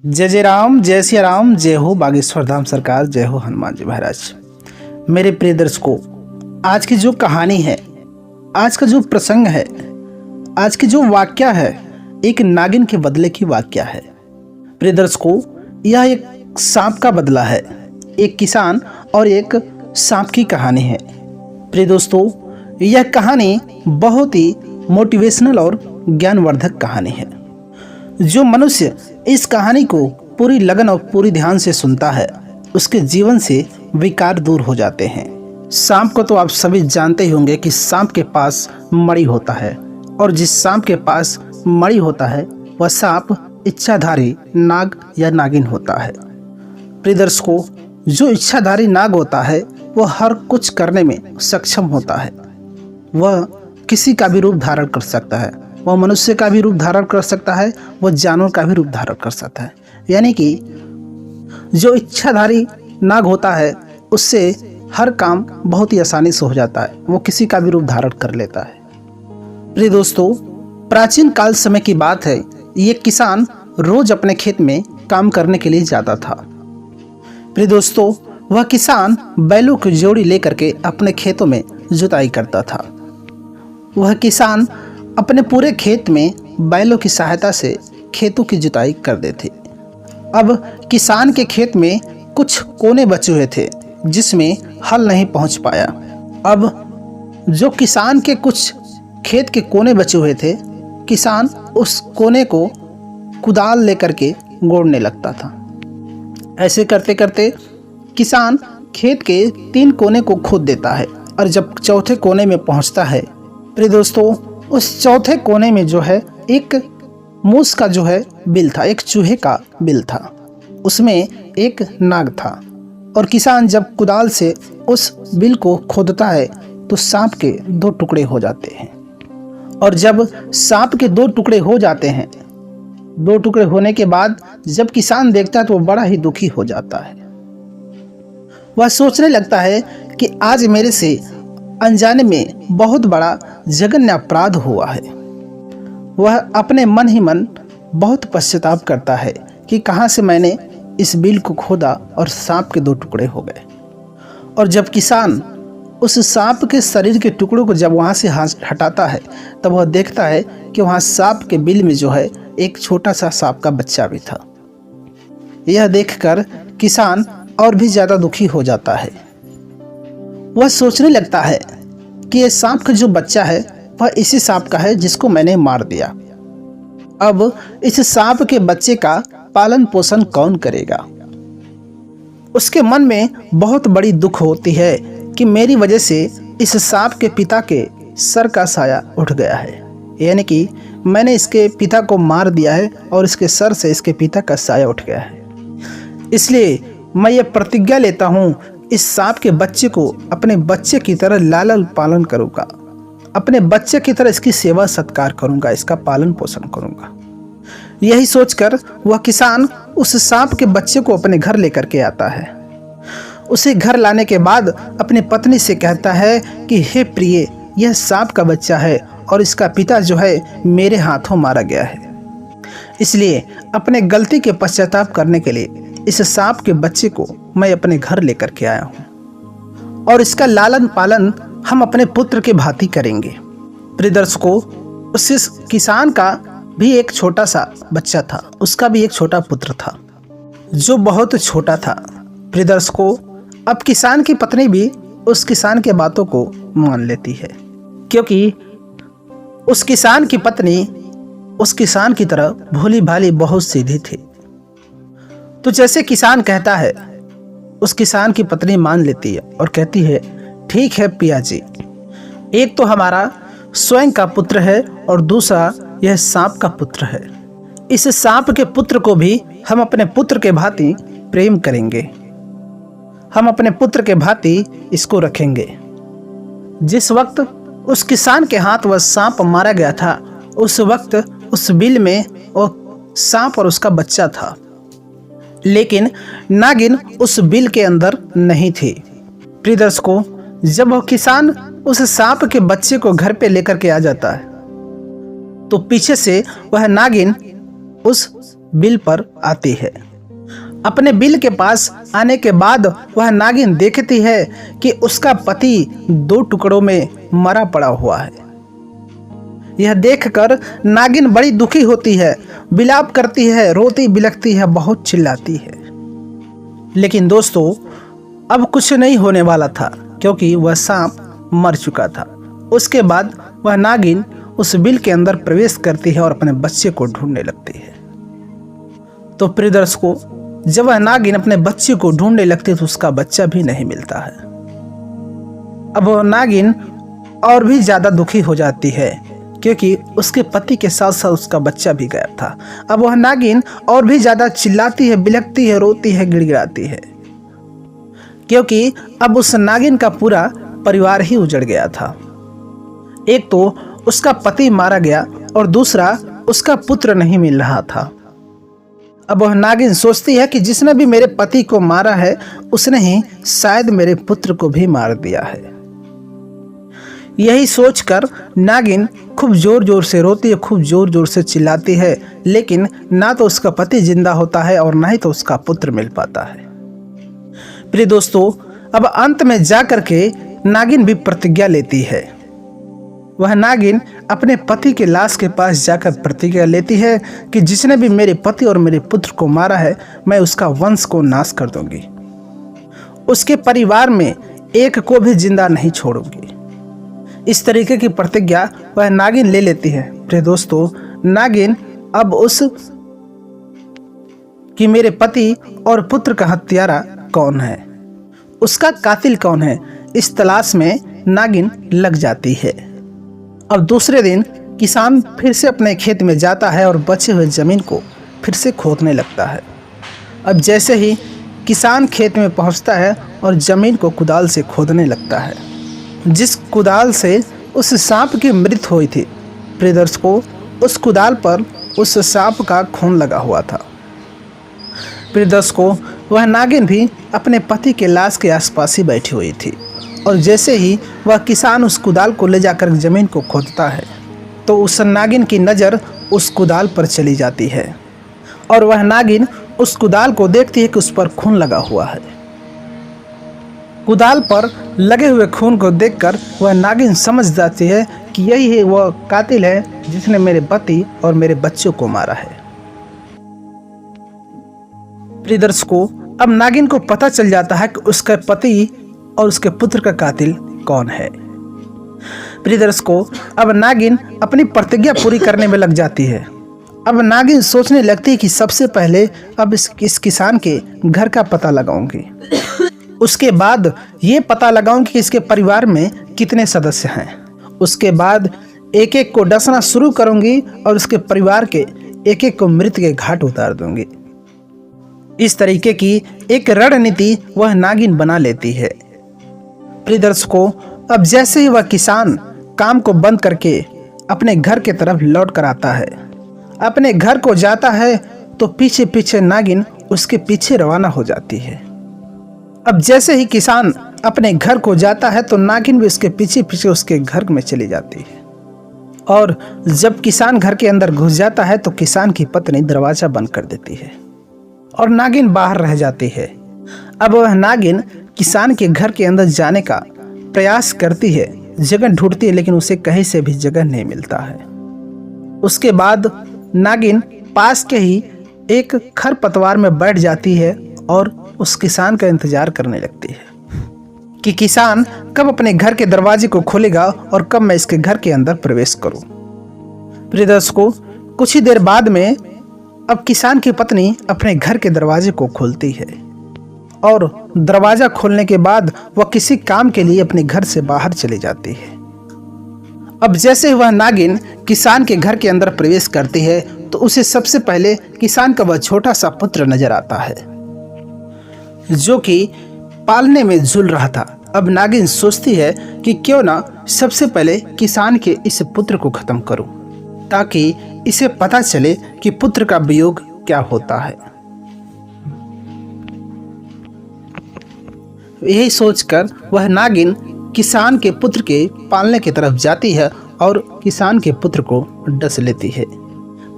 जय सिया राम, जय हो बागेश्वर धाम सरकार, जय हो हनुमान जी महाराज। मेरे प्रिय दर्शकों, आज की जो कहानी है, आज का जो प्रसंग है, आज की जो वाक्या है, एक नागिन के बदले की वाक्या है। प्रिय दर्शकों, यह एक सांप का बदला है। एक किसान और एक सांप की कहानी है। प्रिय दोस्तों, यह कहानी बहुत ही मोटिवेशनल और ज्ञानवर्धक कहानी है। जो मनुष्य इस कहानी को पूरी लगन और पूरी ध्यान से सुनता है, उसके जीवन से विकार दूर हो जाते हैं। सांप को तो आप सभी जानते ही होंगे कि सांप के पास मणि होता है, और जिस सांप के पास मणि होता है वह सांप इच्छाधारी नाग या नागिन होता है। प्रिय दर्शकों, जो इच्छाधारी नाग होता है वह हर कुछ करने में सक्षम होता है। वह किसी का भी रूप धारण कर सकता है, वह मनुष्य का भी रूप धारण कर सकता है, वह जानवर का भी रूप धारण कर सकता है। यानी कि जो इच्छाधारी नाग होता है उससे हर काम बहुत ही आसानी से हो जाता है, वो किसी का भी रूप धारण कर लेता है। प्रिय दोस्तों, प्राचीन काल समय की बात है। ये किसान रोज अपने खेत में काम करने के लिए जाता था। प्रिय दोस्तों, वह किसान बैलों की जोड़ी लेकर के अपने खेतों में जुताई करता था। वह किसान अपने पूरे खेत में बैलों की सहायता से खेतों की जुताई कर देते। अब किसान के खेत में कुछ कोने बचे हुए थे जिसमें हल नहीं पहुंच पाया। अब जो किसान के कुछ खेत के कोने बचे हुए थे, किसान उस कोने को कुदाल लेकर के गोड़ने लगता था। ऐसे करते करते किसान खेत के 3 कोने को खोद देता है, और जब चौथे कोने में पहुंचता है, प्रिय दोस्तों, उस चौथे कोने में जो है एक मूस का जो है बिल था, एक चूहे का बिल था, उसमें एक नाग था। और किसान जब कुदाल से उस बिल को खोदता है तो सांप के 2 टुकड़े हो जाते हैं। और जब सांप के 2 टुकड़े हो जाते हैं, 2 टुकड़े होने के बाद जब किसान देखता है तो वो बड़ा ही दुखी हो जाता है। वह सोचने लगता है कि आज मेरे से अनजाने में बहुत बड़ा जघन्य अपराध हुआ है। वह अपने मन ही मन बहुत पश्चाताप करता है कि कहाँ से मैंने इस बिल को खोदा और सांप के 2 टुकड़े हो गए। और जब किसान उस सांप के शरीर के टुकड़ों को जब वहाँ से हटाता है, तब वह देखता है कि वहाँ सांप के बिल में जो है एक छोटा सा सांप का बच्चा भी था। यह देखकर किसान और भी ज़्यादा दुखी हो जाता है। वह सोचने लगता है कि यह सांप का जो बच्चा है वह इसी सांप का है जिसको मैंने मार दिया। अब इस सांप के बच्चे का पालन पोषण कौन करेगा? उसके मन में बहुत बड़ी दुख होती है कि मेरी वजह से इस सांप के पिता के सर का साया उठ गया है। यानी कि मैंने इसके पिता को मार दिया है और इसके सर से इसके पिता का साया उठ गया है। इसलिए मैं ये प्रतिज्ञा लेता हूँ, इस सांप के बच्चे को अपने बच्चे की तरह लालन पालन करूँगा, अपने बच्चे की तरह इसकी सेवा सत्कार करूँगा, इसका पालन पोषण करूँगा। यही सोचकर वह किसान उस सांप के बच्चे को अपने घर लेकर के आता है। उसे घर लाने के बाद अपनी पत्नी से कहता है कि हे प्रिय, यह सांप का बच्चा है और इसका पिता जो है मेरे हाथों मारा गया है। इसलिए अपने गलती के पश्चाताप करने के लिए इस सांप के बच्चे को मैं अपने घर लेकर के आया हूँ, और इसका लालन पालन हम अपने पुत्र के भांति करेंगे। प्रिय दर्शकों, उस किसान का भी एक छोटा सा बच्चा था, उसका भी एक छोटा पुत्र था जो बहुत छोटा था। प्रिय दर्शकों, अब किसान की पत्नी भी उस किसान के बातों को मान लेती है, क्योंकि उस किसान की पत्नी उस किसान की तरह भोली भाली बहुत सीधी थी। तो जैसे किसान कहता है, उस किसान की पत्नी मान लेती है और कहती है, ठीक है पिया जी, एक तो हमारा स्वयं का पुत्र है और दूसरा यह सांप का पुत्र है। इस सांप के पुत्र को भी हम अपने पुत्र के भांति प्रेम करेंगे, हम अपने पुत्र के भांति इसको रखेंगे। जिस वक्त उस किसान के हाथ वह सांप मारा गया था, उस वक्त उस बिल में वो सांप और उसका बच्चा था, लेकिन नागिन उस बिल के अंदर नहीं थी। प्रिय दर्शकों, जब वह किसान उस सांप के बच्चे को घर पे लेकर के आ जाता है, तो पीछे से वह नागिन उस बिल पर आती है। अपने बिल के पास आने के बाद वह नागिन देखती है कि उसका पति 2 टुकड़ों में मरा पड़ा हुआ है। यह देखकर नागिन बड़ी दुखी होती है, विलाप करती है, रोती बिलखती है, बहुत चिल्लाती है। लेकिन दोस्तों, अब कुछ नहीं होने वाला था, क्योंकि वह सांप मर चुका था। उसके बाद वह नागिन उस बिल के अंदर प्रवेश करती है और अपने बच्चे को ढूंढने लगती है। तो प्रिय दर्शकों, जब वह नागिन अपने बच्चे को ढूंढने लगती है तो उसका बच्चा भी नहीं मिलता है। अब वह नागिन और भी ज़्यादा दुखी हो जाती है, क्योंकि उसके पति के साथ साथ उसका बच्चा भी गायब था। अब वह नागिन और भी ज़्यादा चिल्लाती है, बिलखती है, रोती है, गिड़गिड़ाती है, क्योंकि अब उस नागिन का पूरा परिवार ही उजड़ गया था। एक तो उसका पति मारा गया और दूसरा उसका पुत्र नहीं मिल रहा था। अब वह नागिन सोचती है कि जिसने भी मेरे पति को मारा है उसने ही शायद मेरे पुत्र को भी मार दिया है। यही सोचकर नागिन खूब जोर जोर से रोती है, खूब जोर जोर से चिल्लाती है, लेकिन ना तो उसका पति जिंदा होता है और ना ही तो उसका पुत्र मिल पाता है। प्रिय दोस्तों, अब अंत में जाकर के नागिन भी प्रतिज्ञा लेती है। वह नागिन अपने पति के लाश के पास जाकर प्रतिज्ञा लेती है कि जिसने भी मेरे पति और मेरे पुत्र को मारा है मैं उसका वंश को नाश कर दूंगी, उसके परिवार में एक को भी जिंदा नहीं छोड़ूंगी। इस तरीके की प्रतिज्ञा वह नागिन ले लेती है। प्रिय दोस्तों, नागिन अब उस कि मेरे पति और पुत्र का हत्यारा कौन है, उसका कातिल कौन है, इस तलाश में नागिन लग जाती है। अब दूसरे दिन किसान फिर से अपने खेत में जाता है और बचे हुए ज़मीन को फिर से खोदने लगता है। अब जैसे ही किसान खेत में पहुंचता है और ज़मीन को कुदाल से खोदने लगता है, जिस कुदाल से उस सांप की मृत्यु हुई थी, प्रिय दर्शकों, उस कुदाल पर उस सांप का खून लगा हुआ था। प्रिय दर्शकों, वह नागिन भी अपने पति के लाश के आसपास ही बैठी हुई थी और जैसे ही वह किसान उस कुदाल को ले जाकर ज़मीन को खोदता है तो उस नागिन की नज़र उस कुदाल पर चली जाती है और वह नागिन उस कुदाल को देखती है कि उस पर खून लगा हुआ है। कुदाल पर लगे हुए खून को देखकर वह नागिन समझ जाती है कि यही है वह कातिल है जिसने मेरे पति और मेरे बच्चों को मारा है। प्रिय दर्शकों, अब नागिन को पता चल जाता है कि उसके पति और उसके पुत्र का कातिल कौन है। प्रिय दर्शकों, अब नागिन अपनी प्रतिज्ञा पूरी करने में लग जाती है। अब नागिन सोचने लगती है कि सबसे पहले अब इस किसान के घर का पता लगाऊंगी, उसके बाद ये पता लगाऊंगी कि इसके परिवार में कितने सदस्य हैं, उसके बाद एक एक को डसना शुरू करूंगी और उसके परिवार के एक एक को मृत्यु के घाट उतार दूंगी। इस तरीके की एक रणनीति वह नागिन बना लेती है। प्रिय दर्शकों, अब जैसे ही वह किसान काम को बंद करके अपने घर के तरफ लौट कर आता है, अपने घर को जाता है तो पीछे पीछे नागिन उसके पीछे रवाना हो जाती है। अब जैसे ही किसान अपने घर को जाता है तो नागिन भी उसके पीछे पीछे उसके घर में चली जाती है और जब किसान घर के अंदर घुस जाता है तो किसान की पत्नी दरवाज़ा बंद कर देती है और नागिन बाहर रह जाती है। अब वह नागिन किसान के घर के अंदर जाने का प्रयास करती है, जगह ढूंढती है, लेकिन उसे कहीं से भी जगह नहीं मिलता है। उसके बाद नागिन पास के ही एक खरपतवार में बैठ जाती है और उस किसान का इंतजार करने लगती है कि किसान कब अपने घर के दरवाजे को खोलेगा और कब मैं इसके घर के अंदर प्रवेश करूं। प्रिय दर्शकों, कुछ ही देर बाद में अब किसान की पत्नी अपने घर के दरवाजे को खोलती है और दरवाजा खोलने के बाद वह किसी काम के लिए अपने घर से बाहर चली जाती है। अब जैसे वह नागिन किसान के घर के अंदर प्रवेश करती है तो उसे सबसे पहले किसान का वह छोटा सा पुत्र नजर आता है जो कि पालने में झूल रहा था। अब नागिन सोचती है कि क्यों ना सबसे पहले किसान के इस पुत्र को खत्म करूं, ताकि इसे पता चले कि पुत्र का वियोग क्या होता है। यही सोचकर वह नागिन किसान के पुत्र के पालने की तरफ जाती है और किसान के पुत्र को डस लेती है।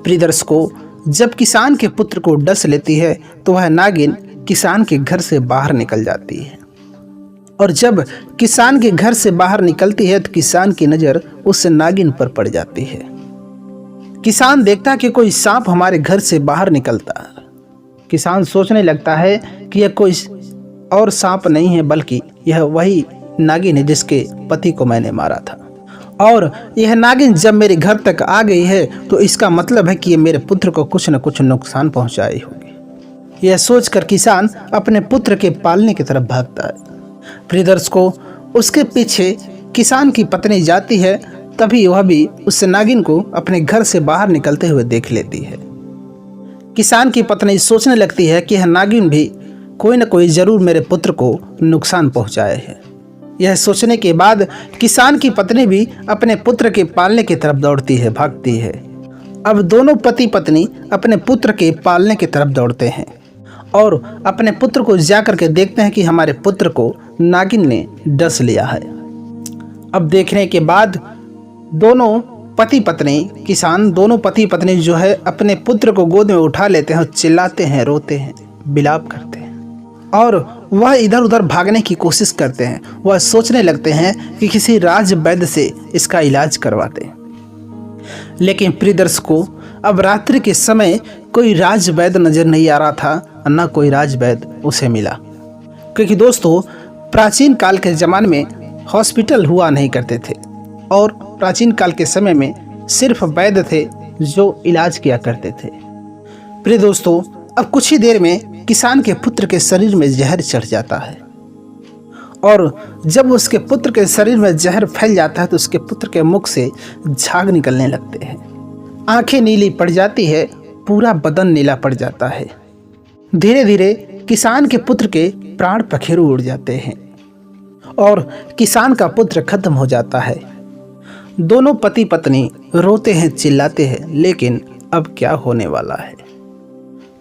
प्रिय दर्शकों, जब किसान के पुत्र को डस लेती है तो वह नागिन किसान के घर से बाहर निकल जाती है। और जब किसान के घर से बाहर निकलती है तो किसान की नज़र उस नागिन पर पड़ जाती है। किसान देखता है कि कोई सांप हमारे घर से बाहर निकलता है। किसान सोचने लगता है कि यह कोई और सांप नहीं है, बल्कि यह वही नागिन है जिसके पति को मैंने मारा था। और यह नागिन जब मेरे घर तक आ गई है तो इसका मतलब है कि ये मेरे पुत्र को कुछ न कुछ नुकसान पहुंचाई होगी। यह सोचकर किसान अपने पुत्र के पालने की तरफ भागता है। प्रिय दर्शकों, उसके पीछे किसान की पत्नी जाती है, तभी वह भी उस नागिन को अपने घर से बाहर निकलते हुए देख लेती है। किसान की पत्नी सोचने लगती है कि यह नागिन भी कोई न कोई जरूर मेरे पुत्र को नुकसान पहुंचाए है। यह सोचने के बाद किसान की पत्नी भी अपने पुत्र के पालने की तरफ दौड़ती है, भागती है। अब दोनों पति पत्नी अपने पुत्र के पालने की तरफ दौड़ते हैं और अपने पुत्र को जाकर के देखते हैं कि हमारे पुत्र को नागिन ने डस लिया है। अब देखने के बाद दोनों पति पत्नी किसान दोनों पति पत्नी जो है अपने पुत्र को गोद में उठा लेते हैं और चिल्लाते हैं, रोते हैं, विलाप करते हैं और वह इधर उधर भागने की कोशिश करते हैं। वह सोचने लगते हैं कि किसी राज वैद्य से इसका इलाज करवाते हैं। लेकिन प्रिय दर्शकों, अब रात्रि के समय कोई राज वैद्य नजर नहीं आ रहा था, न कोई राज वैद्य उसे मिला। क्योंकि दोस्तों, प्राचीन काल के ज़माने में हॉस्पिटल हुआ नहीं करते थे और प्राचीन काल के समय में सिर्फ वैद्य थे जो इलाज किया करते थे। प्रिय दोस्तों, अब कुछ ही देर में किसान के पुत्र के शरीर में जहर चढ़ जाता है और जब उसके पुत्र के शरीर में जहर फैल जाता है तो उसके पुत्र के मुख से झाग निकलने लगते हैं, आंखें नीली पड़ जाती है, पूरा बदन नीला पड़ जाता है। धीरे धीरे किसान के पुत्र के प्राण पखेरु उड़ जाते हैं और किसान का पुत्र खत्म हो जाता है। दोनों पति पत्नी रोते हैं, चिल्लाते हैं, लेकिन अब क्या होने वाला है।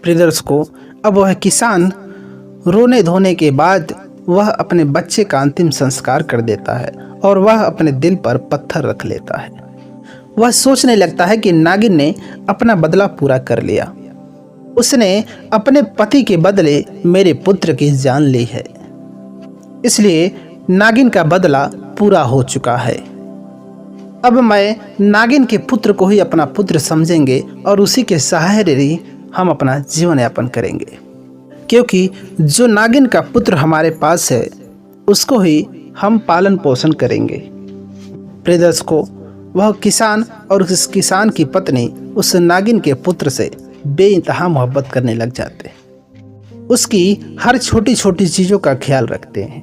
प्रिय दर्शकों, अब वह किसान रोने धोने के बाद वह अपने बच्चे का अंतिम संस्कार कर देता है और वह अपने दिल पर पत्थर रख लेता है। वह सोचने लगता है कि नागिन ने अपना बदला पूरा कर लिया। उसने अपने पति के बदले मेरे पुत्र की जान ली है, इसलिए नागिन का बदला पूरा हो चुका है। अब मैं नागिन के पुत्र को ही अपना पुत्र समझेंगे और उसी के सहारे ही हम अपना जीवन यापन करेंगे, क्योंकि जो नागिन का पुत्र हमारे पास है उसको ही हम पालन पोषण करेंगे। प्रिय दर्शकों, वह किसान और उस किसान की पत्नी उस नागिन के पुत्र से बेइंतहा मोहब्बत करने लग जाते हैं। उसकी हर छोटी छोटी चीज़ों का ख्याल रखते हैं,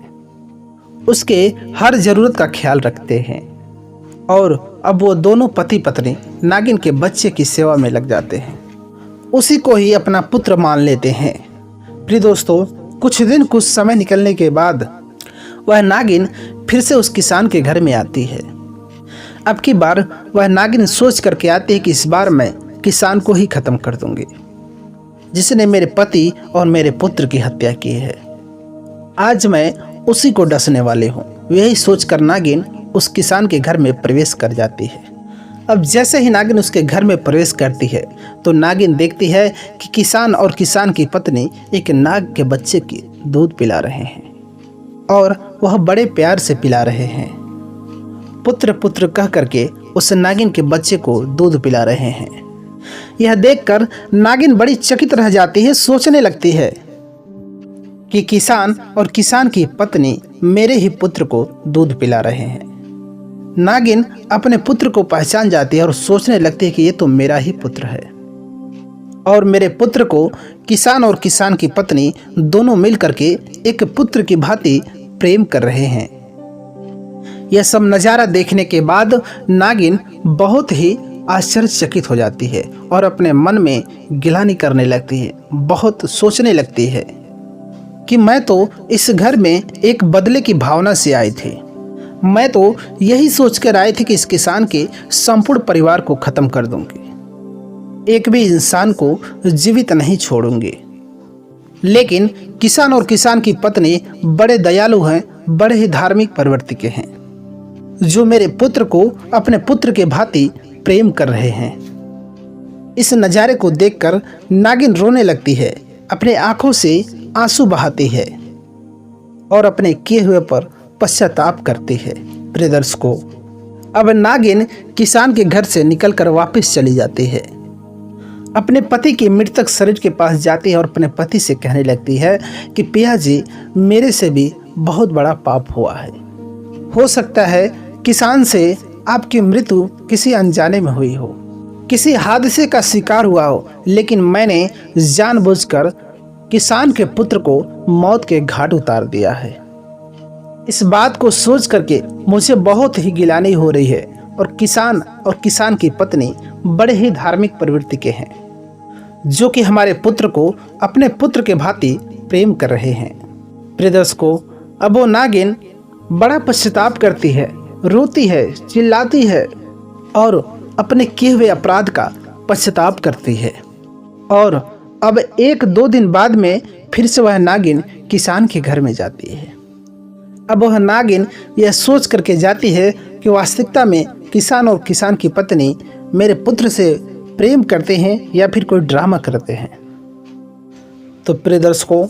उसके हर ज़रूरत का ख्याल रखते हैं और अब वो दोनों पति पत्नी नागिन के बच्चे की सेवा में लग जाते हैं, उसी को ही अपना पुत्र मान लेते हैं। प्रिय दोस्तों, कुछ दिन कुछ समय निकलने के बाद वह नागिन फिर से उस किसान के घर में आती है। अब की बार वह नागिन सोच करके आती है कि इस बार मैं किसान को ही खत्म कर दूंगी जिसने मेरे पति और मेरे पुत्र की हत्या की है। आज मैं उसी को डसने वाले हूँ। यही सोचकर नागिन उस किसान के घर में प्रवेश कर जाती है। अब जैसे ही नागिन उसके घर में प्रवेश करती है तो नागिन देखती है कि किसान और किसान की पत्नी एक नाग के बच्चे की दूध पिला रहे हैं और वह बड़े प्यार से पिला रहे हैं। पुत्र पुत्र कह करके उस नागिन के बच्चे को दूध पिला रहे हैं। यह देखकर नागिन बड़ी चकित रह जाती है, सोचने लगती है कि किसान और किसान की पत्नी मेरे ही पुत्र को दूध पिला रहे हैं। नागिन अपने पुत्र को पहचान जाती है और सोचने लगती है कि ये तो मेरा ही पुत्र है और मेरे पुत्र को किसान और किसान की पत्नी दोनों मिल करके एक पुत्र की भांति प्रेम कर रहे हैं। यह सब नज़ारा देखने के बाद नागिन बहुत ही आश्चर्यचकित हो जाती है और अपने मन में गिलानी करने लगती है। बहुत सोचने लगती है कि मैं तो इस घर में एक बदले की भावना से आई थी। मैं तो यही सोचकर आई थी कि इस किसान के संपूर्ण परिवार को खत्म कर दूंगी, एक भी इंसान को जीवित नहीं छोड़ूंगी। लेकिन किसान और किसान की पत्नी बड़े दयालु हैं, बड़े ही धार्मिक प्रवृत्ति के हैं, जो मेरे पुत्र को अपने पुत्र के भांति प्रेम कर रहे हैं। इस नज़ारे को देखकर नागिन रोने लगती है, अपने आंखों से आंसू बहाती है और अपने किए हुए पर पश्चाताप करती है। प्रिय दर्शकों, अब नागिन किसान के घर से निकलकर वापस चली जाती है। अपने पति के मृतक शरीर के पास जाती है और अपने पति से कहने लगती है कि पिया जी, मेरे से भी बहुत बड़ा पाप हुआ है। हो सकता है किसान से आपकी मृत्यु किसी अनजाने में हुई हो, किसी हादसे का शिकार हुआ हो, लेकिन मैंने जानबूझकर किसान के पुत्र को मौत के घाट उतार दिया है। इस बात को सोच करके मुझे बहुत ही गिलानी हो रही है और किसान की पत्नी बड़े ही धार्मिक प्रवृत्ति के हैं, जो कि हमारे पुत्र को अपने पुत्र के भांति प्रेम कर रहे हैं। प्रिय दर्शकों, अब वो नागिन बड़ा पश्चाताप करती है, रोती है, चिल्लाती है और अपने किए हुए अपराध का पश्चाताप करती है। और अब 1-2 दिन बाद में फिर से वह नागिन किसान के घर में जाती है। अब वह नागिन यह सोच करके जाती है कि वास्तविकता में किसान और किसान की पत्नी मेरे पुत्र से प्रेम करते हैं या फिर कोई ड्रामा करते हैं। तो प्रिय दर्शकों,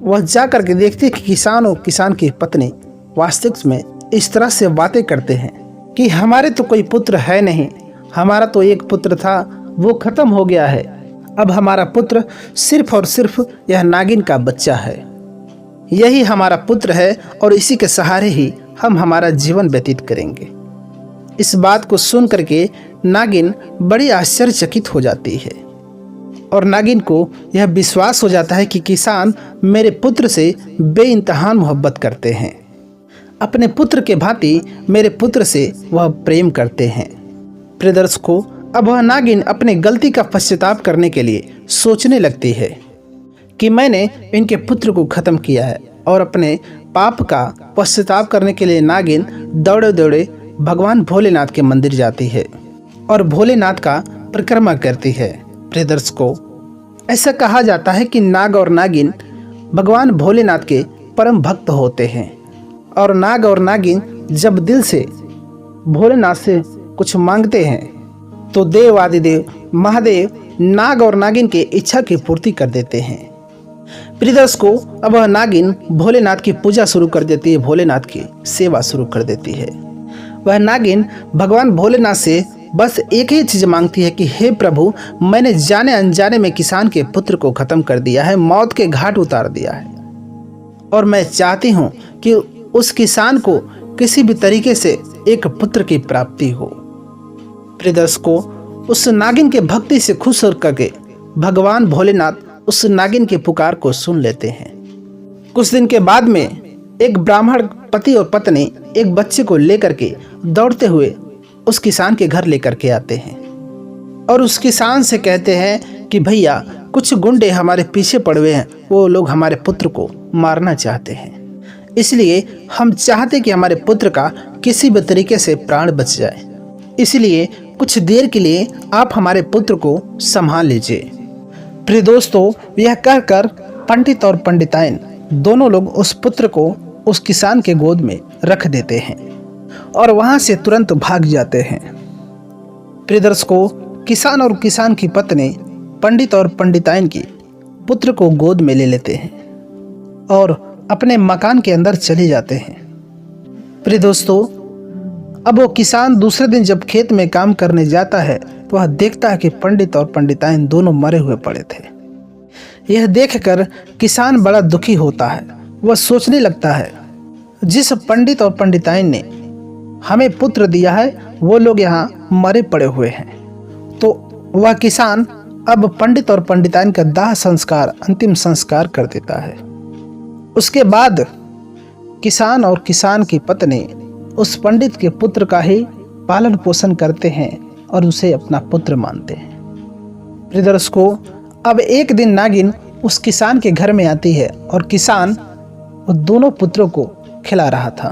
वह जा करके देखती है कि किसान और किसान की पत्नी वास्तविक में इस तरह से बातें करते हैं कि हमारे तो कोई पुत्र है नहीं, हमारा तो एक पुत्र था, वो खत्म हो गया है। अब हमारा पुत्र सिर्फ और सिर्फ यह नागिन का बच्चा है, यही हमारा पुत्र है और इसी के सहारे ही हम हमारा जीवन व्यतीत करेंगे। इस बात को सुन करके नागिन बड़ी आश्चर्यचकित हो जाती है और नागिन को यह विश्वास हो जाता है कि किसान मेरे पुत्र से बेइंतहा मोहब्बत करते हैं, अपने पुत्र के भांति मेरे पुत्र से वह प्रेम करते हैं। प्रिय दर्शकों, अब वह नागिन अपने गलती का पश्चाताप करने के लिए सोचने लगती है कि मैंने इनके पुत्र को खत्म किया है, और अपने पाप का पश्चाताप करने के लिए नागिन दौड़े दौड़े भगवान भोलेनाथ के मंदिर जाती है और भोलेनाथ का परिक्रमा करती है। प्रिय दर्शकों, ऐसा कहा जाता है कि नाग और नागिन भगवान भोलेनाथ के परम भक्त होते हैं और नाग और नागिन जब दिल से भोलेनाथ से कुछ मांगते हैं तो देव आदिदेव महादेव नाग और नागिन के इच्छा की पूर्ति कर देते हैं। प्रिय दर्शकों, अब वह नागिन भोलेनाथ की पूजा शुरू कर देती है, भोलेनाथ की सेवा शुरू कर देती है। वह नागिन भगवान भोलेनाथ से बस एक ही चीज़ मांगती है कि हे प्रभु, मैंने जाने अनजाने में किसान के पुत्र को खत्म कर दिया है, मौत के घाट उतार दिया है, और मैं चाहती हूँ कि उस किसान को किसी भी तरीके से एक पुत्र की प्राप्ति हो। प्रिय दर्शकों, उस नागिन के भक्ति से खुश होकर के भगवान भोलेनाथ उस नागिन के पुकार को सुन लेते हैं। कुछ दिन के बाद में एक ब्राह्मण पति और पत्नी एक बच्चे को लेकर के दौड़ते हुए उस किसान के घर लेकर के आते हैं और उस किसान से कहते हैं कि भैया, कुछ गुंडे हमारे पीछे पड़े हुए हैं, वो लोग हमारे पुत्र को मारना चाहते हैं, इसलिए हम चाहते कि हमारे पुत्र का किसी भी तरीके से प्राण बच जाए, इसलिए कुछ देर के लिए आप हमारे पुत्र को संभाल लीजिए। प्रिय दोस्तों, यह कहकर पंडित और पंडिताइन दोनों लोग उस पुत्र को उस किसान के गोद में रख देते हैं और वहां से तुरंत भाग जाते हैं। प्रिय दर्शकों, किसान और किसान की पत्नी पंडित और पंडिताइन की पुत्र को गोद में ले लेते हैं और अपने मकान के अंदर चले जाते हैं। प्रिय दोस्तों, अब वो किसान दूसरे दिन जब खेत में काम करने जाता है तो वह देखता है कि पंडित और पंडिताइन दोनों मरे हुए पड़े थे। यह देखकर किसान बड़ा दुखी होता है। वह सोचने लगता है, जिस पंडित और पंडिताइन ने हमें पुत्र दिया है वो लोग यहाँ मरे पड़े हुए हैं। तो वह किसान अब पंडित और पंडिताइन का दाह संस्कार, अंतिम संस्कार कर देता है। उसके बाद किसान और किसान की पत्नी उस पंडित के पुत्र का ही पालन पोषण करते हैं और उसे अपना पुत्र मानते हैं। प्रिय दर्शकों, अब एक दिन नागिन उस किसान के घर में आती है और किसान वो दोनों पुत्रों को खिला रहा था,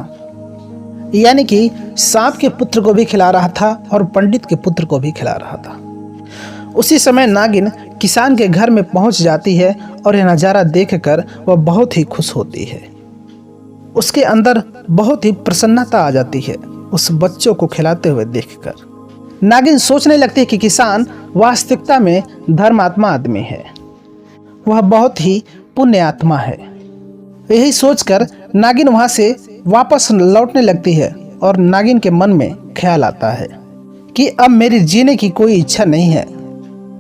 यानी कि सांप के पुत्र को भी खिला रहा था और पंडित के पुत्र को भी खिला रहा था। उसी समय नागिन किसान के घर में पहुंच जाती है और यह नज़ारा देखकर वह बहुत ही खुश होती है। उसके अंदर बहुत ही प्रसन्नता आ जाती है उस बच्चों को खिलाते हुए देखकर। नागिन सोचने लगती है कि किसान वास्तविकता में धर्मात्मा आदमी है, वह बहुत ही पुण्य आत्मा है। यही सोचकर नागिन वहां से वापस लौटने लगती है और नागिन के मन में ख्याल आता है कि अब मेरी जीने की कोई इच्छा नहीं है।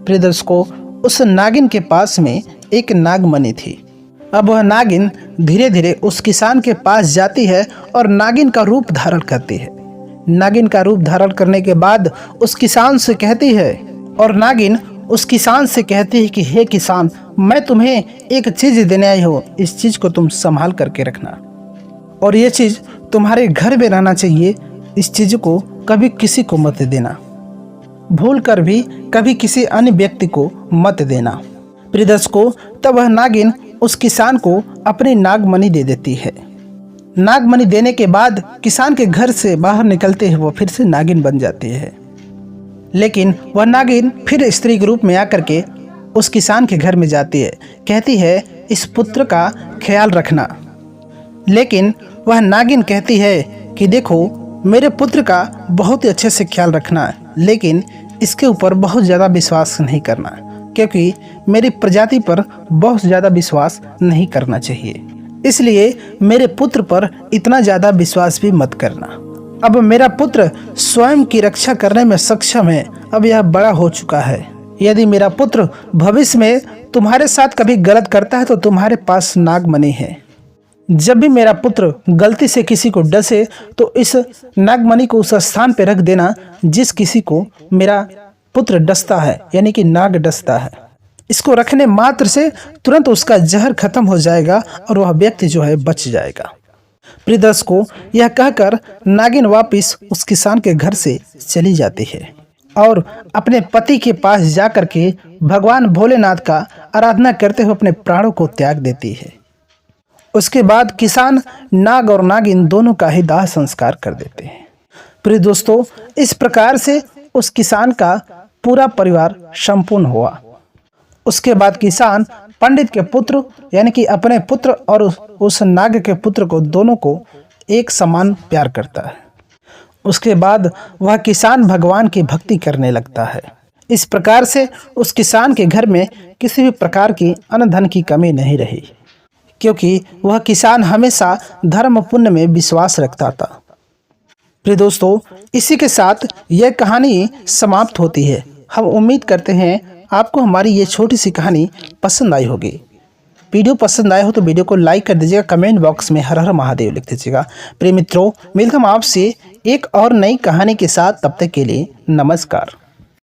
प्रिय दर्शकों, उस नागिन के पास में एक नागमणि थी। अब वह नागिन धीरे धीरे उस किसान के पास जाती है और नागिन का रूप धारण करती है। नागिन का रूप धारण करने के बाद उस किसान से कहती है, और नागिन उस किसान से कहती है कि हे किसान, मैं तुम्हें एक चीज़ देने आई हूँ, इस चीज़ को तुम संभाल करके रखना और ये चीज़ तुम्हारे घर में रहना चाहिए। इस चीज़ को कभी किसी को मत देना, भूल कर भी कभी किसी अन्य व्यक्ति को मत देना। प्रिय दर्शकों, तब वह नागिन उस किसान को अपनी नागमणि दे देती है। नागमणि देने के बाद किसान के घर से बाहर निकलते ही वो फिर से नागिन बन जाती है। लेकिन वह नागिन फिर स्त्री के रूप में आकर के उस किसान के घर में जाती है, कहती है इस पुत्र का ख्याल रखना। लेकिन वह नागिन कहती है कि देखो, मेरे पुत्र का बहुत ही अच्छे से ख्याल रखना, लेकिन इसके ऊपर बहुत ज़्यादा विश्वास नहीं करना, क्योंकि मेरी प्रजाति पर बहुत ज़्यादा विश्वास नहीं करना चाहिए। इसलिए मेरे पुत्र पर इतना ज़्यादा विश्वास भी मत करना। अब मेरा पुत्र स्वयं की रक्षा करने में सक्षम है, अब यह बड़ा हो चुका है। यदि मेरा पुत्र भविष्य में तुम्हारे साथ कभी गलत करता है तो तुम्हारे पास नागमणि है। जब भी मेरा पुत्र गलती से किसी को डसे तो इस नागमणि को उस स्थान पर रख देना जिस किसी को मेरा पुत्र डसता है, यानी कि नाग डसता है। इसको रखने मात्र से तुरंत उसका जहर खत्म हो जाएगा और वह व्यक्ति जो है बच जाएगा। प्रिय दर्शकों, यह कहकर नागिन वापिस उस किसान के घर से चली जाती है और अपने पति के पास जाकर के भगवान भोलेनाथ का आराधना करते हुए अपने प्राणों को त्याग देती है। उसके बाद किसान नाग और नागिन दोनों का ही दाह संस्कार कर देते हैं। प्रिय दोस्तों, इस प्रकार से उस किसान का पूरा परिवार संपूर्ण हुआ। उसके बाद किसान पंडित के पुत्र यानी कि अपने पुत्र और उस नाग के पुत्र को दोनों को एक समान प्यार करता है। उसके बाद वह किसान भगवान की भक्ति करने लगता है। इस प्रकार से उस किसान के घर में किसी भी प्रकार की अन्न धन की कमी नहीं रही, क्योंकि वह किसान हमेशा धर्म पुण्य में विश्वास रखता था। प्रिय दोस्तों, इसी के साथ यह कहानी समाप्त होती है। हम उम्मीद करते हैं आपको हमारी ये छोटी सी कहानी पसंद आई होगी। वीडियो पसंद आया हो तो वीडियो को लाइक कर दीजिएगा, कमेंट बॉक्स में हर हर महादेव लिख दीजिएगा। प्रिय मित्रों, मिलता हूं आपसे एक और नई कहानी के साथ, तब तक के लिए नमस्कार।